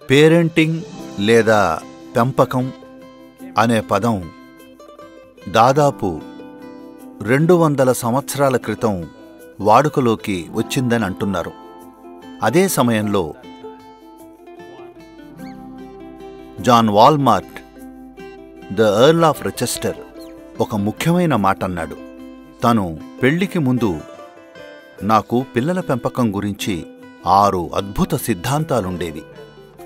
Parenting లేదా పెంపకం అనే పదం దాదాపు 200 సంవత్సరాల క్రితం వాడుకలోకి వచ్చిందని అంటున్నారు. అదే సమయంలో John Wilmot the earl of Rochester ఒక ముఖ్యమైన మాట అన్నాడు. తను పెళ్లికి ముందు నాకు పిల్లల పెంపకం గురించి 6 అద్భుత సిద్ధాంతాలుండేవి.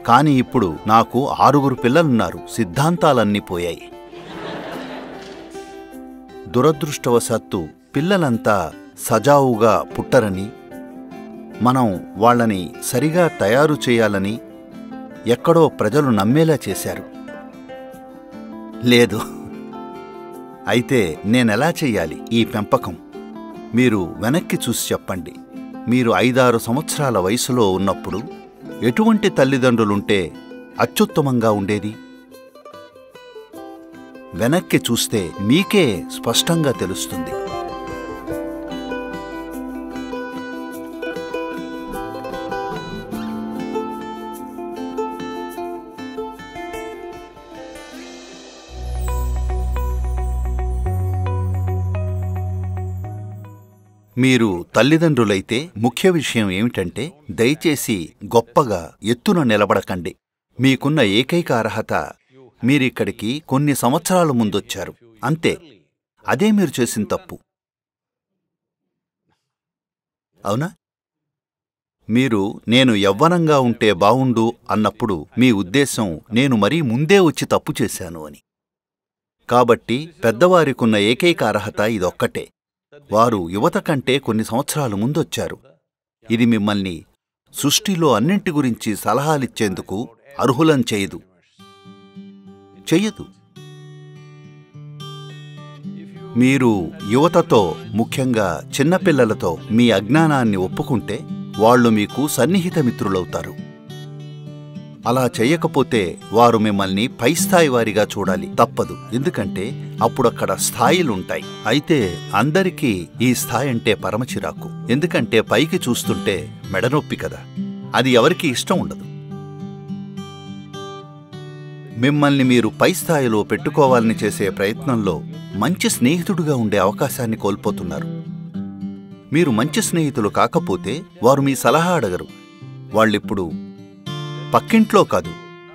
కాని ఇప్పుడు నాకు 6 పిల్లలున్నారు, సిద్ధాంతాలన్నీ పోయాయి. దురదృష్టవశాత్తు పిల్లలంతా సజావుగా పుట్టరని, మనం వాళ్ళని సరిగా తయారు చేయాలని ఎక్కడో ప్రజలు నమ్మేలా చేశారు. లేదు, అయితే నేనెలా చెయ్యాలి ఈ పెంపకం? మీరు వెనక్కి చూసి చెప్పండి. మీరు 5-6 సంవత్సరాల వయసులో ఉన్నప్పుడు ఎటువంటి తల్లిదండ్రులుంటే అత్యుత్తమంగా ఉండేది? వెనక్కి చూస్తే మీకే స్పష్టంగా తెలుస్తుంది. మీరు తల్లిదండ్రులైతే ముఖ్య విషయం ఏమిటంటే, దయచేసి గొప్పగా ఎత్తున నిలబడకండి. మీకున్న ఏకైక అర్హత మీరిక్కడికి కొన్ని సంవత్సరాల ముందొచ్చారు, అంతే. అదే మీరు చేసిన తప్పు, అవునా? మీరు నేను యవ్వనంగా ఉంటే బావుండు అన్నప్పుడు మీ ఉద్దేశం నేను మరీ ముందే వచ్చి తప్పు చేశాను అని. కాబట్టి పెద్దవారికున్న ఏకైక అర్హత ఇదొక్కటే. వారు యువత కంటే కొన్ని సంవత్సరాలు ముందొచ్చారు. ఇది మిమ్మల్ని సృష్టిలో అన్నింటి గురించి సలహాలిచ్చేందుకు అర్హులం చెయ్యదు. మీరు యువతతో, ముఖ్యంగా చిన్నపిల్లలతో మీ అజ్ఞానాన్ని ఒప్పుకుంటే వాళ్ళు మీకు సన్నిహిత మిత్రులవుతారు. అలా చెయ్యకపోతే వారు మిమ్మల్ని పైస్థాయి వారిగా చూడాలి, తప్పదు. ఎందుకంటే అప్పుడక్కడ స్థాయిలుంటాయి. అయితే అందరికీ ఈ స్థాయి అంటే పరమచిరాకు. ఎందుకంటే పైకి చూస్తుంటే మెడనొప్పి కదా, అది ఎవరికీ ఇష్టం ఉండదు. మిమ్మల్ని మీరు పై స్థాయిలో పెట్టుకోవాలని చేసే ప్రయత్నంలో మంచి స్నేహితుడుగా ఉండే అవకాశాన్ని కోల్పోతున్నారు. మీరు మంచి స్నేహితులు కాకపోతే వారు మీ సలహా అడగరు. వాళ్ళిప్పుడు పక్కింట్లో కాదు,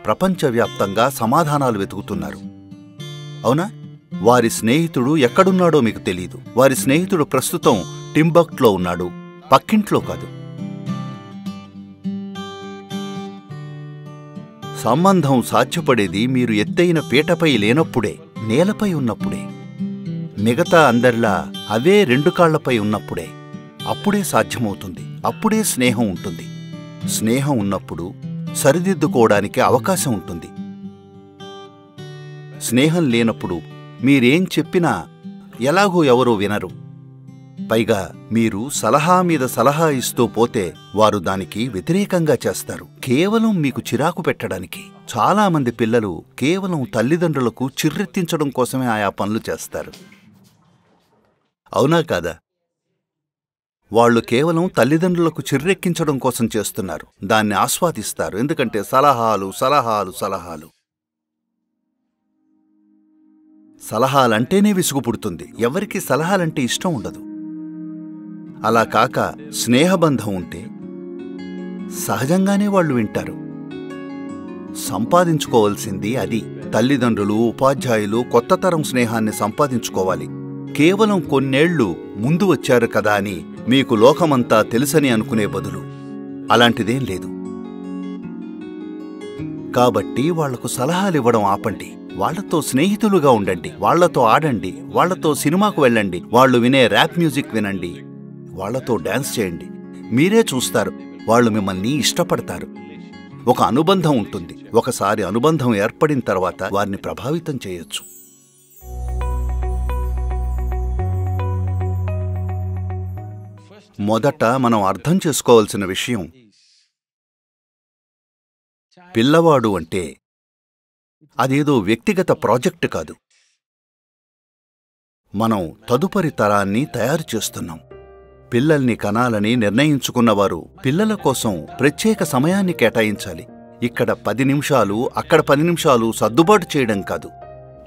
ప్రపంచవ్యాప్తంగా సమాధానాలు వెతుకుతున్నారు, అవునా? వారి స్నేహితుడు ఎక్కడున్నాడో మీకు తెలీదు. వారి స్నేహితుడు ప్రస్తుతం టింబక్ట్లో ఉన్నాడు, పక్కింట్లో కాదు. సంబంధం సాధ్యపడేది మీరు ఎత్తైన పీటపై లేనప్పుడే, నేలపై ఉన్నప్పుడే. మిగతా అందరిలా అవే 2 కాళ్లపై ఉన్నప్పుడే. అప్పుడే సాధ్యమవుతుంది, అప్పుడే స్నేహం ఉంటుంది. స్నేహం ఉన్నప్పుడు సరిదిద్దుకోవడానికి అవకాశం ఉంటుంది. స్నేహం లేనప్పుడు మీరేం చెప్పినా ఎలాగో ఎవరో వినరు. పైగా మీరు సలహా మీద సలహా ఇస్తూ పోతే వారు దానికి వ్యతిరేకంగా చేస్తారు, కేవలం మీకు చిరాకు పెట్టడానికి. చాలామంది పిల్లలు కేవలం తల్లిదండ్రులకు చిర్రెత్తించడం కోసమే ఆయా పనులు చేస్తారు, అవునా కాదా? వాళ్ళు కేవలం తల్లిదండ్రులకు చిర్రెక్కించడం కోసం చేస్తున్నారు, దాన్ని ఆస్వాదిస్తారు. ఎందుకంటే సలహాలు సలహాలు సలహాలు సలహాలంటేనే విసుగు పుడుతుంది. ఎవరికి సలహాలంటే ఇష్టం ఉండదు. అలా కాక స్నేహబంధం ఉంటే సహజంగానే వాళ్ళు వింటారు. సంపాదించుకోవాల్సింది అది. తల్లిదండ్రులు, ఉపాధ్యాయులు కొత్త తరం స్నేహాన్ని సంపాదించుకోవాలి. కేవలం కొన్నేళ్లు ముందు వచ్చారు కదా అని మీకు లోకమంతా తెలుసని అనుకునే బదులు అలాంటిదేం లేదు. కాబట్టి వాళ్లకు సలహాలివ్వడం ఆపండి. వాళ్లతో స్నేహితులుగా ఉండండి, వాళ్లతో ఆడండి, వాళ్లతో సినిమాకు వెళ్ళండి, వాళ్ళు వినే ర్యాప్ మ్యూజిక్ వినండి, వాళ్లతో డాన్స్ చేయండి. మీరే చూస్తారు, వాళ్ళు మిమ్మల్ని ఇష్టపడతారు. ఒక అనుబంధం ఉంటుంది. ఒకసారి అనుబంధం ఏర్పడిన తర్వాత వారిని ప్రభావితం చేయొచ్చు. మొదట మనం అర్థం చేసుకోవాల్సిన విషయం, పిల్లవాడు అంటే అదేదో వ్యక్తిగత ప్రాజెక్టు కాదు. మనం తదుపరి తరాన్ని తయారు చేస్తున్నాం. పిల్లల్ని కనాలని నిర్ణయించుకున్నవారు పిల్లల కోసం ప్రత్యేక సమయాన్ని కేటాయించాలి. ఇక్కడ 10 నిమిషాలు అక్కడ 10 నిమిషాలు సర్దుబాటు చేయడం కాదు,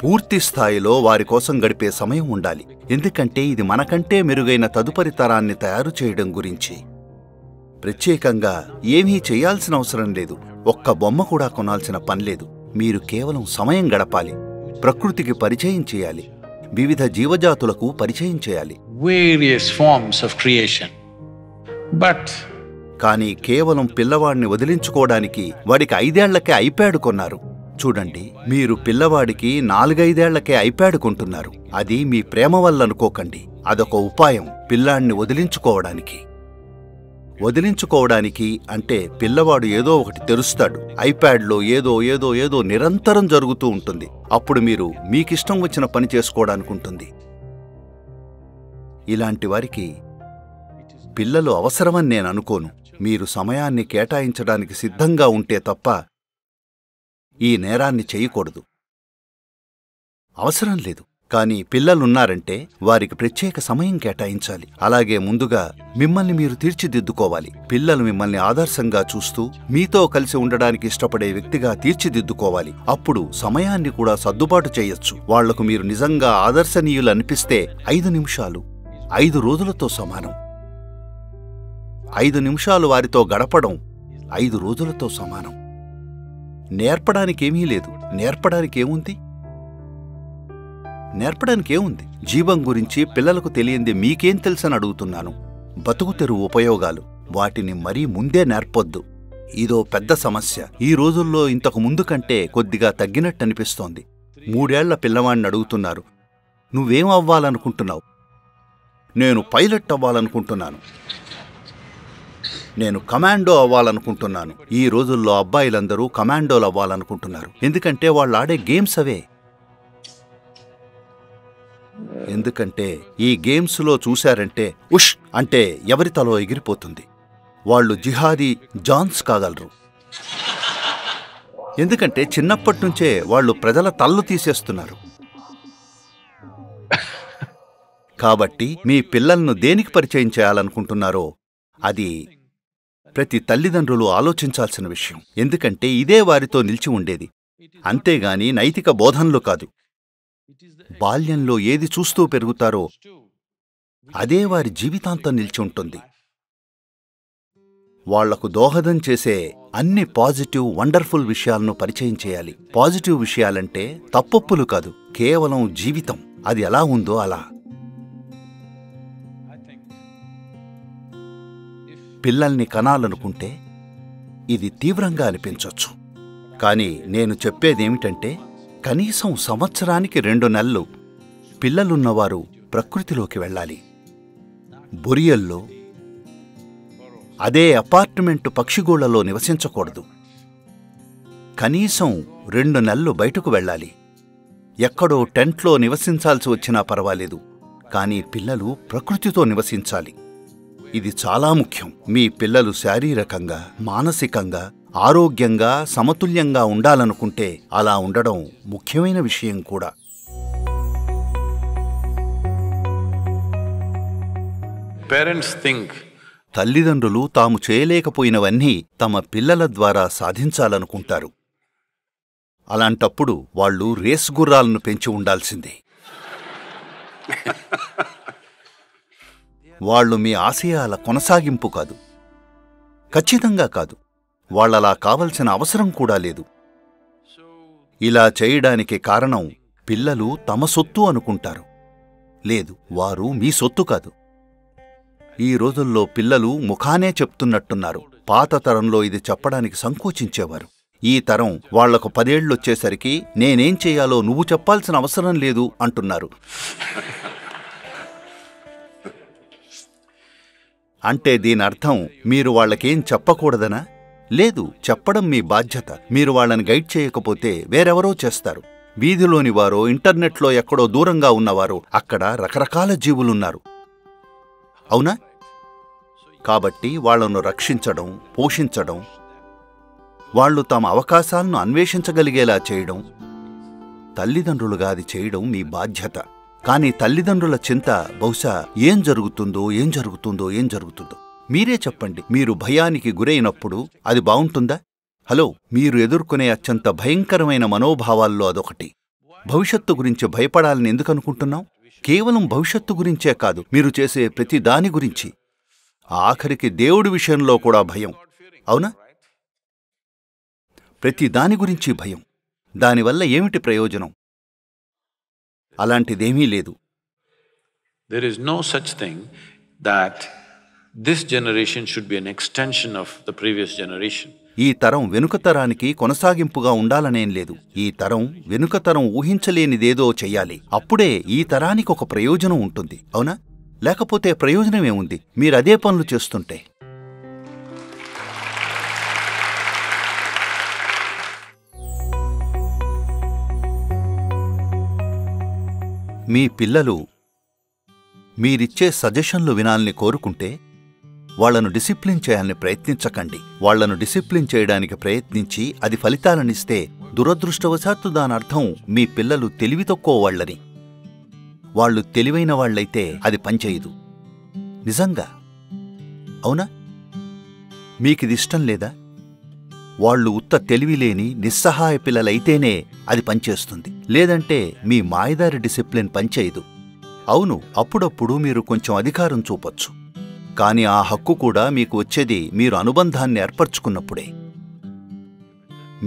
పూర్తి స్థాయిలో వారి కోసం గడిపే సమయం ఉండాలి. ఎందుకంటే ఇది మనకంటే మెరుగైన తదుపరి తరాన్ని తయారు చేయడం గురించి. ప్రత్యేకంగా ఏమీ చేయాల్సిన అవసరం లేదు, ఒక్క బొమ్మ కూడా కొనాల్సిన పనిలేదు. మీరు కేవలం సమయం గడపాలి, ప్రకృతికి పరిచయం చేయాలి, వివిధ జీవజాతులకు పరిచయం చేయాలి. Various forms of creation. But కానీ కేవలం పిల్లవాడిని వదిలించుకోవడానికి వాడికి 5 ఏళ్లకే ఐప్యాడ్ కొన్నారు. చూడండి, మీరు పిల్లవాడికి 4-5 ఏళ్లకే ఐప్యాడ్ కొంటున్నారు. అది మీ ప్రేమ వల్ల అనుకోకండి, అదొక ఉపాయం పిల్లాడిని వదిలించుకోవడానికి. అంటే పిల్లవాడు ఏదో ఒకటి తెరుస్తాడు, ఐప్యాడ్లో ఏదో ఏదో ఏదో నిరంతరం జరుగుతూ ఉంటుంది. అప్పుడు మీరు మీకిష్టం వచ్చిన పని చేసుకోవడానికి ఉంటుంది. ఇలాంటి వారికి పిల్లలు అవసరమని నేను అనుకోను. మీరు సమయాన్ని కేటాయించడానికి సిద్ధంగా ఉంటే తప్ప ఈ నేరాన్ని చేయకూడదు. అవసరం లేదు, కానీ పిల్లలున్నారంటే వారికి ప్రత్యేక సమయం కేటాయించాలి. అలాగే ముందుగా మిమ్మల్ని మీరు తీర్చిదిద్దుకోవాలి. పిల్లలు మిమ్మల్ని ఆదర్శంగా చూస్తూ మీతో కలిసి ఉండడానికి ఇష్టపడే వ్యక్తిగా తీర్చిదిద్దుకోవాలి. అప్పుడు సమయాన్ని కూడా సర్దుబాటు చేయొచ్చు. వాళ్లకు మీరు నిజంగా ఆదర్శనీయులు అనిపిస్తే 5 నిమిషాలు 5 రోజులతో సమానం. 5 నిమిషాలు వారితో గడపడం 5 రోజులతో సమానం. నేర్పడానికేమీ లేదు, నేర్పడానికేముంది? జీవం గురించి పిల్లలకు తెలియంది మీకేం తెలుసని అడుగుతున్నాను. బతుకు తెరువు ఉపయోగాలు, వాటిని మరీ ముందే నేర్పొద్దు. ఇదో పెద్ద సమస్య. ఈ రోజుల్లో ఇంతకు ముందు కంటే కొద్దిగా తగ్గినట్టనిపిస్తోంది. 3 ఏళ్ల పిల్లవాడిని అడుగుతున్నారు, నువ్వేం అవ్వాలనుకుంటున్నావు? నేను పైలట్ అవ్వాలనుకుంటున్నాను, నేను కమాండో అవ్వాలనుకుంటున్నాను. ఈ రోజుల్లో అబ్బాయిలందరూ కమాండోలు అవ్వాలనుకుంటున్నారు. ఎందుకంటే వాళ్ళు ఆడే గేమ్స్ అవే. ఎందుకంటే ఈ గేమ్స్లో చూశారంటే ఉష్ అంటే ఎవరి తలో ఎగిరిపోతుంది. వాళ్ళు జిహాదీ జాన్స్ కాగలరు. ఎందుకంటే చిన్నప్పటినుంచే వాళ్ళు ప్రజల తల్లు తీసేస్తున్నారు. కాబట్టి మీ పిల్లలను దేనికి పరిచయం చేయాలనుకుంటున్నారో అది ప్రతి తల్లిదండ్రులు ఆలోచించాల్సిన విషయం. ఎందుకంటే ఇదే వారితో నిలిచి ఉండేది, అంతేగాని నైతిక బోధనలు కాదు. బాల్యంలో ఏది చూస్తూ పెరుగుతారో అదే వారి జీవితాంతం నిలిచి ఉంటుంది. వాళ్లకు దోహదం చేసే అన్ని పాజిటివ్ వండర్ఫుల్ విషయాలను పరిచయం చేయాలి. పాజిటివ్ విషయాలంటే తప్పొప్పులు కాదు, కేవలం జీవితం అది ఎలా ఉందో అలా. పిల్లల్ని కనాలనుకుంటే ఇది తీవ్రంగా అనిపించొచ్చు, కానీ నేను చెప్పేదేమిటంటే కనీసం సంవత్సరానికి 2 నెలలు పిల్లలున్నవారు ప్రకృతిలోకి వెళ్ళాలి. బొరియల్లో, అదే అపార్ట్మెంటు పక్షిగూళ్లలో నివసించకూడదు. కనీసం 2 నెలలు బయటకు వెళ్ళాలి. ఎక్కడో టెంట్లో నివసించాల్సి వచ్చినా పర్వాలేదు, కానీ పిల్లలు ప్రకృతితో నివసించాలి. ఇది చాలా ముఖ్యం. మీ పిల్లలు శారీరకంగా, మానసికంగా, ఆరోగ్యంగా, సమతుల్యంగా ఉండాలనుకుంటే అలా ఉండడం ముఖ్యమైన విషయం కూడా. తల్లిదండ్రులు తాము చేయలేకపోయినవన్నీ తమ పిల్లల ద్వారా సాధించాలనుకుంటారు. అలాంటప్పుడు వాళ్ళు రేస్ గుర్రాలను పెంచి ఉండాల్సిందే. వాళ్లు మీ ఆశయాల కొనసాగింపు కాదు, ఖచ్చితంగా కాదు. వాళ్లలా కావలసిన అవసరం కూడా లేదు. ఇలా చేయడానికి కారణం పిల్లలు తమ సొత్తు అనుకుంటారు. లేదు, వారు మీ సొత్తు కాదు. ఈ రోజుల్లో పిల్లలు ముఖానే చెప్తున్నట్టున్నారు. పాత తరంలో ఇది చెప్పడానికి సంకోచించేవారు. ఈ తరం వాళ్లకు 10 ఏళ్లొచ్చేసరికి నేనేం చెయ్యాలో నువ్వు చెప్పాల్సిన అవసరం లేదు అంటున్నారు. అంటే దీనర్థం మీరు వాళ్లకేం చెప్పకూడదనా? లేదు, చెప్పడం మీ బాధ్యత. మీరు వాళ్ళని గైడ్ చేయకపోతే వేరెవరో చేస్తారు. వీధిలోని వారో, ఇంటర్నెట్లో ఎక్కడో దూరంగా ఉన్నవారో, అక్కడ రకరకాల జీవులున్నారు, అవునా? కాబట్టి వాళ్లను రక్షించడం, పోషించడం, వాళ్లు తమ అవకాశాలను అన్వేషించగలిగేలా చేయడం, తల్లిదండ్రులుగా అది చేయడం మీ బాధ్యత. కానీ తల్లిదండ్రుల చింత బహుశా ఏం జరుగుతుందో మీరే చెప్పండి. మీరు భయానికి గురైనప్పుడు అది బావుంటుందా? హలో, మీరు ఎదుర్కొనే అత్యంత భయంకరమైన మనోభావాల్లో అదొకటి. భవిష్యత్తు గురించి భయపడాలని ఎందుకనుకుంటున్నాం? కేవలం భవిష్యత్తు గురించే కాదు, మీరు చేసే ప్రతి దాని గురించి. ఆఖరికి దేవుడి విషయంలో కూడా భయం, అవునా? ప్రతి దాని గురించి భయం. దానివల్ల ఏమిటి ప్రయోజనం? అలాంటిదేమీ లేదు. There is no such thing that this generation should be an extension of the previous generation. ఈ తరం వెనుక తరానికి కొనసాగింపుగా ఉండాలనేం లేదు. ఈ తరం వెనుక తరం ఊహించలేనిదేదో చెయ్యాలి. అప్పుడే ఈ తరానికి ఒక ప్రయోజనం ఉంటుంది, అవునా? లేకపోతే ప్రయోజనమేముంది మీరదే పనులు చేస్తుంటే? మీ పిల్లలు మీరిచ్చే సజెషన్లు వినాలని కోరుకుంటే వాళ్లను డిసిప్లిన్ చేయాలని ప్రయత్నించకండి. వాళ్లను డిసిప్లిన్ చేయడానికి ప్రయత్నించి అది ఫలితాలనిస్తే దురదృష్టవశాత్తు దానర్థం మీ పిల్లలు తెలివి తక్కువ వాళ్లని. వాళ్ళు తెలివైన వాళ్లైతే అది పనిచేయదు. నిజంగా, అవునా? మీకిదిష్టం లేదా? వాళ్ళు ఉత్త తెలివిలేని నిస్సహాయ పిల్లలైతేనే అది పనిచేస్తుంది. లేదంటే మీ మాయదారి డిసిప్లిన్ పనిచేయదు. అవును, అప్పుడప్పుడు మీరు కొంచెం అధికారం చూపొచ్చు, కాని ఆ హక్కు కూడా మీకు వచ్చేది మీరు అనుబంధాన్ని ఏర్పరచుకున్నప్పుడే.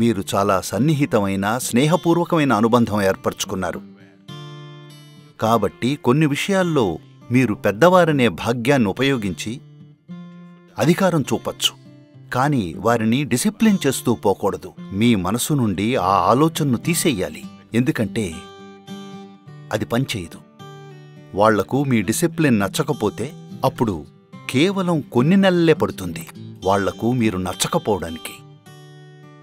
మీరు చాలా సన్నిహితమైన స్నేహపూర్వకమైన అనుబంధం ఏర్పరచుకున్నారు. కాబట్టి కొన్ని విషయాల్లో మీరు పెద్దవారనే భాగ్యాన్ని ఉపయోగించి అధికారం చూపచ్చు, కాని వారిని డిసిప్లిన్ చేస్తూ పోకూడదు. మీ మనసు నుండి ఆ ఆలోచనను తీసేయాలి, ఎందుకంటే అది పనిచేయదు. వాళ్లకు మీ డిసిప్లిన్ నచ్చకపోతే అప్పుడు కేవలం కొన్ని నెలలే పడుతుంది వాళ్లకు మీరు నచ్చకపోవడానికి.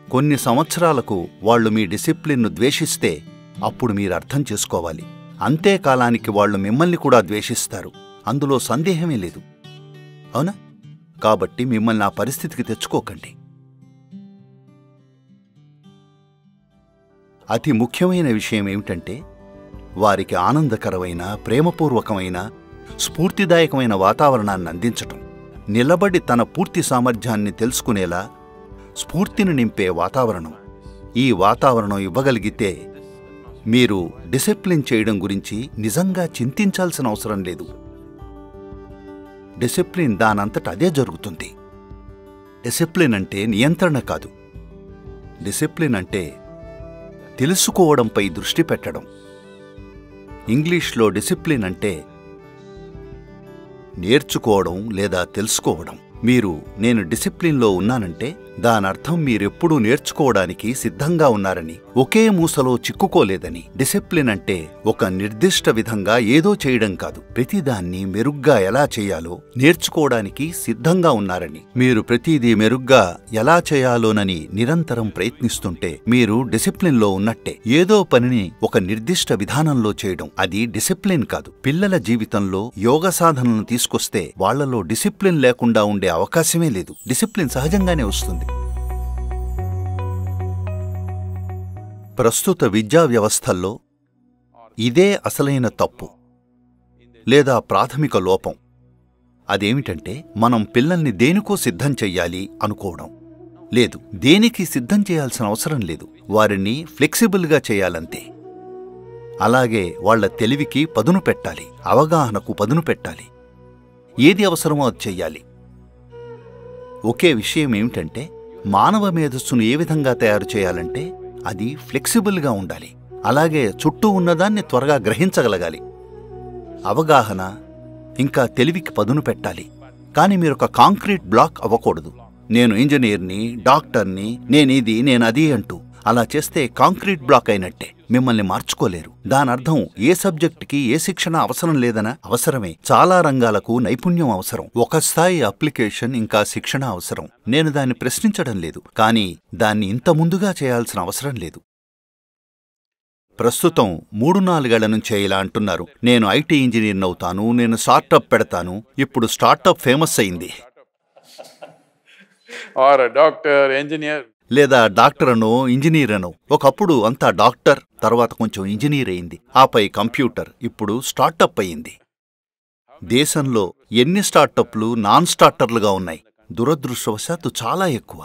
కొన్ని సంవత్సరాలకు వాళ్లు మీ డిసిప్లిన్ను ద్వేషిస్తే అప్పుడు మీరు అర్థం చేసుకోవాలి, అంతేకాలానికి వాళ్లు మిమ్మల్ని కూడా ద్వేషిస్తారు. అందులో సందేహమే లేదు, అవునా? కాబట్టి మిమ్మల్ని ఆ పరిస్థితికి తెచ్చుకోకండి. అతి ముఖ్యమైన విషయమేమిటంటే వారికి ఆనందకరమైన, ప్రేమపూర్వకమైన, స్ఫూర్తిదాయకమైన వాతావరణాన్ని అందించటం. నిలబడి తన పూర్తి సామర్థ్యాన్ని తెలుసుకునేలా స్ఫూర్తిని నింపే వాతావరణం. ఈ వాతావరణం ఇవ్వగలిగితే మీరు డిసిప్లిన్ చేయడం గురించి నిజంగా చింతించాల్సిన అవసరం లేదు. డిసిప్లిన్ దానంతట అదే జరుగుతుంది. డిసిప్లిన్ అంటే నియంత్రణ కాదు. డిసిప్లిన్ అంటే తెలుసుకోవడంపై దృష్టి పెట్టడం. ఇంగ్లీష్లో డిసిప్లిన్ అంటే నేర్చుకోవడం లేదా తెలుసుకోవడం. మీరు నేను డిసిప్లిన్లో ఉన్నానంటే దానర్థం మీరెప్పుడూ నేర్చుకోవడానికి సిద్ధంగా ఉన్నారని, ఒకే మూసలో చిక్కుకోలేదని. డిసిప్లిన్ అంటే ఒక నిర్దిష్ట విధంగా ఏదో చేయడం కాదు, ప్రతిదాన్ని మెరుగ్గా ఎలా చేయాలో నేర్చుకోవడానికి సిద్ధంగా ఉన్నారని. మీరు ప్రతిదీ మెరుగ్గా ఎలా చేయాలోనని నిరంతరం ప్రయత్నిస్తుంటే మీరు డిసిప్లిన్లో ఉన్నట్టే. ఏదో పనిని ఒక నిర్దిష్ట విధానంలో చేయడం అది డిసిప్లిన్ కాదు. పిల్లల జీవితంలో యోగ సాధనలను తీసుకొస్తే వాళ్లలో డిసిప్లిన్ లేకుండా ఉండే అవకాశమే లేదు. డిసిప్లిన్ సహజంగానే వస్తుంది. ప్రస్తుత విద్యా వ్యవస్థల్లో ఇదే అసలైన తప్పు లేదా ప్రాథమిక లోపం. అదేమిటంటే మనం పిల్లల్ని దేనికో సిద్ధం చెయ్యాలి అనుకోవడం. లేదు, దేనికి సిద్ధం చేయాల్సిన అవసరం లేదు, వారిని ఫ్లెక్సిబుల్గా చేయాలంతే. అలాగే వాళ్ల తెలివికి పదును పెట్టాలి, అవగాహనకు పదును పెట్టాలి. ఏది అవసరమో అది చెయ్యాలి. ఒకే విషయమేమిటంటే మానవ మేధస్సును ఏ విధంగా తయారు చేయాలంటే అది ఫ్లెక్సిబుల్గా ఉండాలి. అలాగే చుట్టూ ఉన్నదాన్ని త్వరగా గ్రహించగలగాలి. అవగాహన ఇంకా తెలివికి పదును పెట్టాలి. కాని మీరొక కాంక్రీట్ బ్లాక్ అవ్వకూడదు. నేను ఇంజనీర్ని, డాక్టర్ని, నేనిది నేనది అంటూ అలా చేస్తే కాంక్రీట్ బ్లాక్ అయినట్టే. మిమ్మల్ని మార్చుకోలేరు. దానర్థం ఏ సబ్జెక్టుకి ఏ శిక్షణ అవసరం లేదనా? అవసరమే. చాలా రంగాలకు నైపుణ్యం అవసరం. ఒక స్థాయి అప్లికేషన్ ఇంకా శిక్షణ అవసరం. నేను దాన్ని ప్రశ్నించడం లేదు, కానీ దాన్ని ఇంత ముందుగా చేయాల్సిన అవసరం లేదు. ప్రస్తుతం 3-4 ఏళ్ల నుంచే ఇలా అంటున్నారు, నేను ఐటీ ఇంజనీర్ని అవుతాను, నేను స్టార్టప్ పెడతాను. ఇప్పుడు స్టార్టప్ ఫేమస్ అయింది. లేదా డాక్టర్ అనో ఇంజనీర్ అనో. ఒకప్పుడు అంతా డాక్టర్, తర్వాత కొంచెం ఇంజనీర్ అయింది, ఆపై కంప్యూటర్, ఇప్పుడు స్టార్టప్ అయింది. దేశంలో ఎన్ని స్టార్టప్లు నాన్ స్టార్టర్లుగా ఉన్నాయి? దురదృష్టవశాత్తు చాలా ఎక్కువ.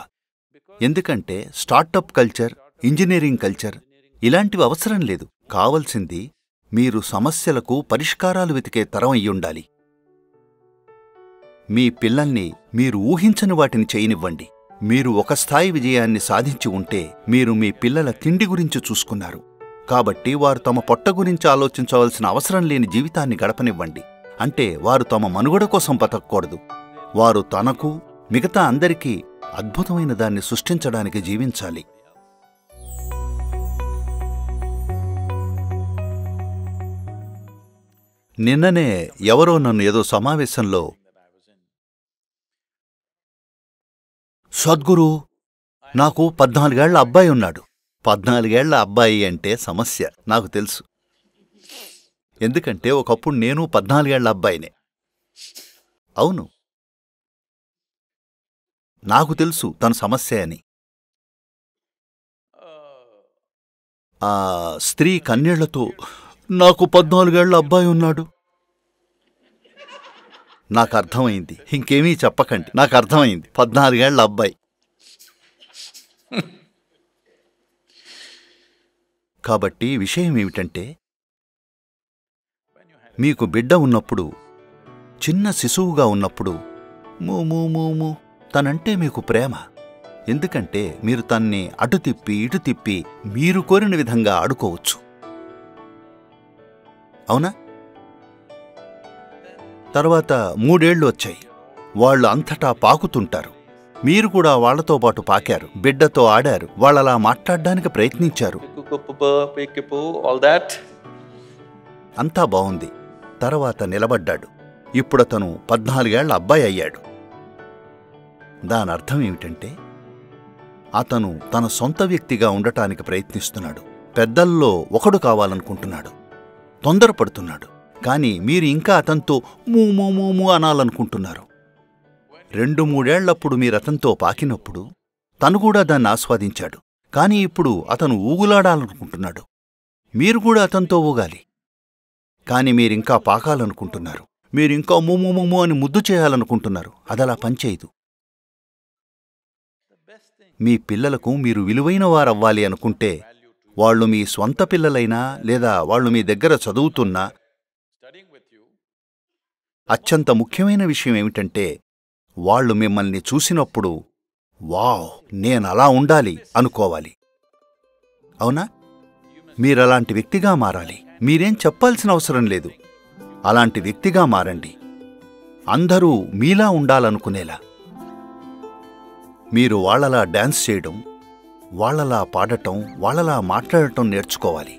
ఎందుకంటే స్టార్టప్ కల్చర్, ఇంజనీరింగ్ కల్చర్ ఇలాంటివి అవసరం లేదు. కావలసింది మీరు సమస్యలకు పరిష్కారాలు వెతికే తరం అయ్యుండాలి. మీ పిల్లల్ని మీరు ఊహించని వాటిని చేయనివ్వండి. మీరు ఒక స్థాయి విజయాన్ని సాధించి ఉంటే మీరు మీ పిల్లల తిండి గురించి చూసుకున్నారు. కాబట్టి వారు తమ పొట్ట గురించి ఆలోచించవలసిన అవసరం లేని జీవితాన్ని గడపనివ్వండి. అంటే వారు తమ మనుగడ కోసం బతకూడదు. వారు తనకు, మిగతా అందరికీ అద్భుతమైన దాన్ని సృష్టించడానికి జీవించాలి. నిన్ననే ఎవరో నన్ను ఏదో సమావేశంలో, సద్గురు, నాకు 14 ఏళ్ల అబ్బాయి ఉన్నాడు. 14 ఏళ్ల అబ్బాయి అంటే సమస్య నాకు తెలుసు. ఎందుకంటే ఒకప్పుడు నేను 14 ఏళ్ల అబ్బాయినే. అవును, నాకు తెలుసు తన సమస్య అని. ఆ స్త్రీ కన్నీళ్లతో, నాకు 14 ఏళ్ల అబ్బాయి ఉన్నాడు. నాకు అర్థమైంది. ఇంకేమీ చెప్పకండి, నాకు అర్థమైంది. 14 ఏళ్ల అబ్బాయి. కాబట్టి విషయం ఏమిటంటే, మీకు బిడ్డ ఉన్నప్పుడు, చిన్న శిశువుగా ఉన్నప్పుడు మూ మూ మూ మూ తనంటే మీకు ప్రేమ. ఎందుకంటే మీరు తన్ని అటు తిప్పి ఇటు తిప్పి మీరు కోరిన విధంగా ఆడుకోవచ్చు. అవునా? తర్వాత 3 ఏళ్లు వచ్చాయి. వాళ్ళు అంతటా పాకుతుంటారు. మీరు కూడా వాళ్లతో పాటు పాకారు, బిడ్డతో ఆడారు, వాళ్ళలా మాట్లాడ్డానికి ప్రయత్నించారు. అంతా బావుంది. తర్వాత నిలబడ్డాడు. ఇప్పుడతను 14 ఏళ్ల అబ్బాయి అయ్యాడు. దానర్థం ఏమిటంటే, అతను తన సొంత వ్యక్తిగా ఉండటానికి ప్రయత్నిస్తున్నాడు. పెద్దల్లో ఒకడు కావాలనుకుంటున్నాడు, తొందరపడుతున్నాడు. కాని మీరు ఇంకా అతనితో మూ మూ మూ మూ అనాలనుకుంటున్నారు. 2-3 ఏళ్లప్పుడు మీరతనితో పాకినప్పుడు తను కూడా దాన్ని ఆస్వాదించాడు. కాని ఇప్పుడు అతను ఊగులాడాలనుకుంటున్నాడు. మీరు కూడా అతనితో ఊగాలి. కాని మీరింకా పాకాలనుకుంటున్నారు. మీరింకా మూమూమూమూ అని ముద్దు చేయాలనుకుంటున్నారు. అదలా పనిచేయదు. మీ పిల్లలకు మీరు విలువైన వారవ్వాలి అనుకుంటే, వాళ్ళు మీ స్వంత పిల్లలైనా లేదా వాళ్ళు మీ దగ్గర చదువుతున్నా, అత్యంత ముఖ్యమైన విషయం ఏమిటంటే, వాళ్ళు మిమ్మల్ని చూసినప్పుడు వావ్, నేనలా ఉండాలి అనుకోవాలి. అవునా? మీరలాంటి వ్యక్తిగా మారాలి. మీరేం చెప్పాల్సిన అవసరం లేదు. అలాంటి వ్యక్తిగా మారండి. అందరూ మీలా ఉండాలనుకునేలా. మీరు వాళ్లలా డాన్స్ చేయడం, వాళ్లలా పాడటం, వాళ్లలా మాట్లాడటం నేర్చుకోవాలి.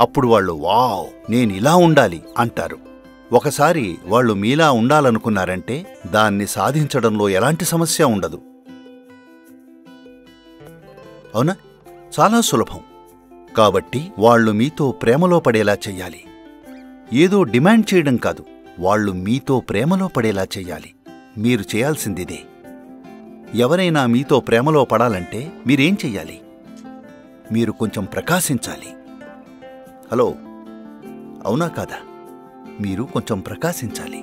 అప్పుడు వాళ్ళు వావ్, నేనిలా ఉండాలి అంటారు. ఒకసారి వాళ్ళు మీలా ఉండాలనుకున్నారంటే దాన్ని సాధించడంలో ఎలాంటి సమస్య ఉండదు. అవునా? చాలా సులభం. కాబట్టి వాళ్ళు మీతో ప్రేమలో పడేలా చెయ్యాలి. ఏదో డిమాండ్ చేయడం కాదు, వాళ్ళు మీతో ప్రేమలో పడేలా చెయ్యాలి. మీరు చేయాల్సిందిదే. ఎవరైనా మీతో ప్రేమలో పడాలంటే మీరేం చెయ్యాలి? మీరు కొంచెం ప్రకాశించాలి. హలో, అవునా కాదా? మీరు కొంచెం ప్రకాశించాలి.